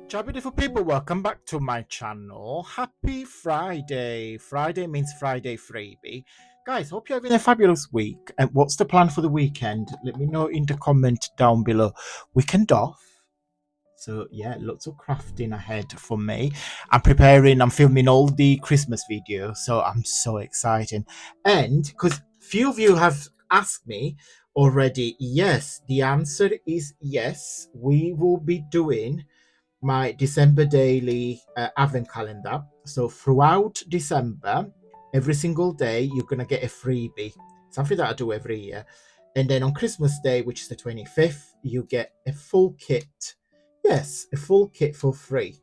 Ciao beautiful people, welcome back to my channel. Happy Friday. Friday means Friday freebie. Guys, hope you're having a fabulous week. And what's the plan for the weekend? Let me know in the comment down below. Weekend off. So yeah, lots of crafting ahead for me. I'm filming all the Christmas videos, so I'm so excited. And because few of you have asked me already, yes, the answer is yes. We will be doing my December daily advent calendar. So throughout December, every single day, you're going to get a freebie, something that I do every year. And then on Christmas Day, which is the 25th, you get a full kit. Yes, a full kit for free.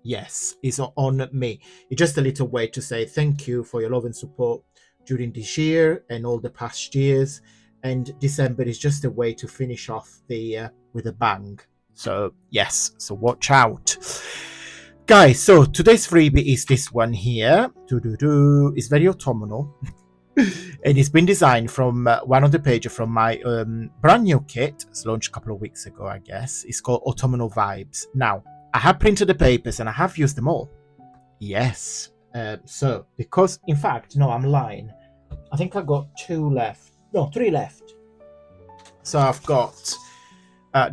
Yes, it's on me. It's just a little way to say thank you for your love and support during this year and all the past years. And December is just a way to finish off the year with a bang. So yes, so watch out. Guys, so today's freebie is this one here. It's very autumnal. And it's been designed from one of the pages from my brand new kit. It's launched a couple of weeks ago, I guess. It's called Autumnal Vibes. Now, I have printed the papers and I have used them all. Yes. So, because, in fact, no, I'm lying. I think I got 2 left. No, 3 left. So I've got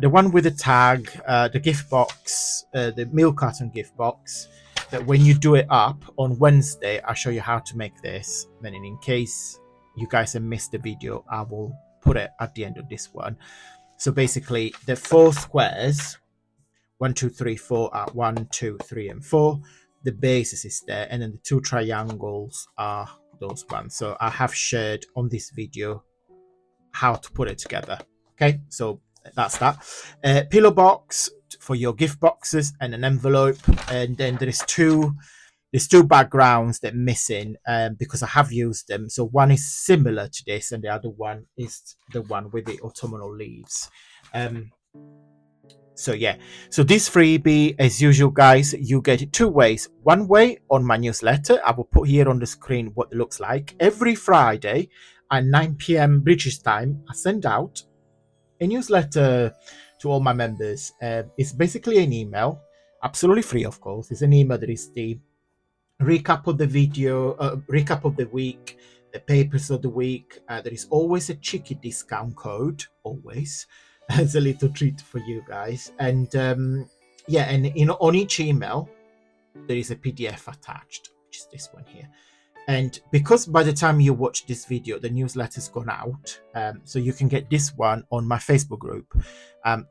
the one with the tag, the gift box, the meal carton gift box. That when you do it up on Wednesday, I'll show you how to make this. Then, in case you guys have missed the video, I will put it at the end of this one. So basically, the 4 squares, 1, 2, 3, 4 are 1, 2, 3, and 4. The basis is there, and then the 2 triangles are those ones. So I have shared on this video how to put it together. Okay, so that's that. Pillow box for your gift boxes and an envelope, and then there's two backgrounds that are missing because I have used them. So one is similar to this, and the other one is the one with the autumnal leaves. So yeah, so this freebie, as usual, guys, you get it 2 ways. One way on my newsletter, I will put here on the screen what it looks like. Every Friday at 9 p.m. British time, I send out a newsletter to all my members. It's basically an email, absolutely free, of course. It's an email that is the recap of the video, recap of the week, the papers of the week. There is always a cheeky discount code, always. As a little treat for you guys. And yeah, and on each email, there is a PDF attached, which is this one here. And because by the time you watch this video, the newsletter's gone out, so you can get this one on my Facebook group.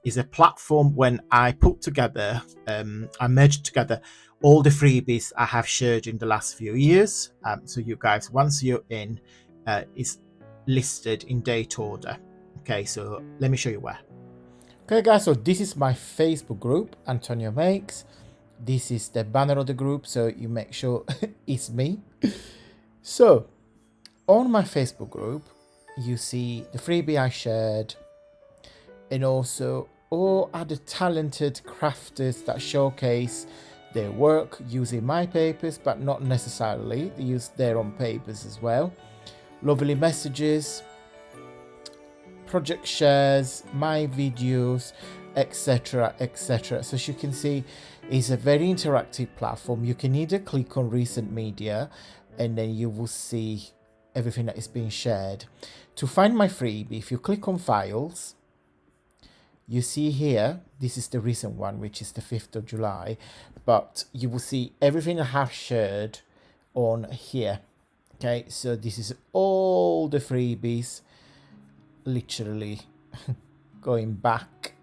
Is a platform when I put together, I merged together all the freebies I have shared in the last few years. So you guys, once you're in, it's listed in date order. Okay, so let me show you where. Okay, guys, so this is my Facebook group, Antonio Makes. This is the banner of the group, so you make sure it's me. So, on my Facebook group, you see the freebie I shared, and also all other talented crafters that showcase their work using my papers, but not necessarily. They use their own papers as well. Lovely messages, project shares, my videos, etc, etc. So as you can see, it's a very interactive platform. You can either click on recent media and then you will see everything that is being shared. To find my freebie, if you click on files, you see here, this is the recent one, which is the 5th of July, but you will see everything I have shared on here. Okay, so this is all the freebies, literally going back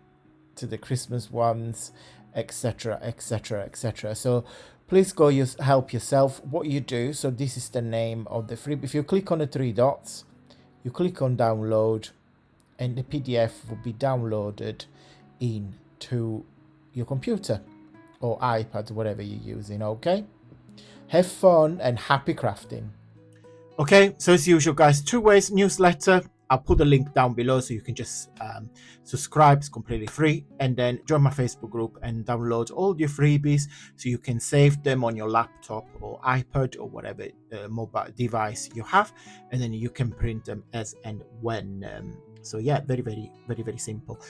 to the Christmas ones, etc, etc, etc. So please go help yourself. What you do, so this is the name of the freebie. If you click on the 3 dots, you click on download, and the PDF will be downloaded into your computer or iPad, whatever you're using. Okay, have fun and happy crafting. Okay, so as usual, guys, 2 ways: newsletter. I'll put the link down below so you can just subscribe. It's completely free. And then join my Facebook group and download all your freebies so you can save them on your laptop or iPad or whatever mobile device you have. And then you can print them as and when So yeah, very, very, very, very simple.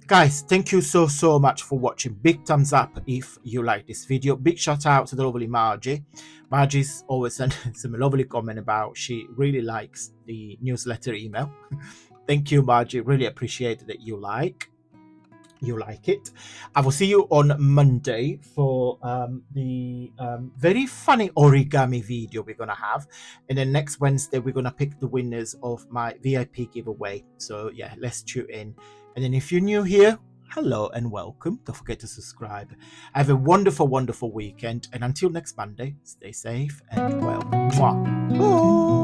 Guys, thank you so much for watching. Big thumbs up if you like this video. Big shout out to the lovely Margie. Margie's always sent some lovely comment about she really likes the newsletter email. Thank you, Margie. Really appreciate that you like it. I will see you on Monday for the very funny origami video we're gonna have, and then next Wednesday we're gonna pick the winners of my VIP giveaway. So yeah, let's tune in. And then if you're new here, hello and welcome. Don't forget to subscribe. Have a wonderful weekend, and until next Monday, stay safe and well. Mwah. Bye.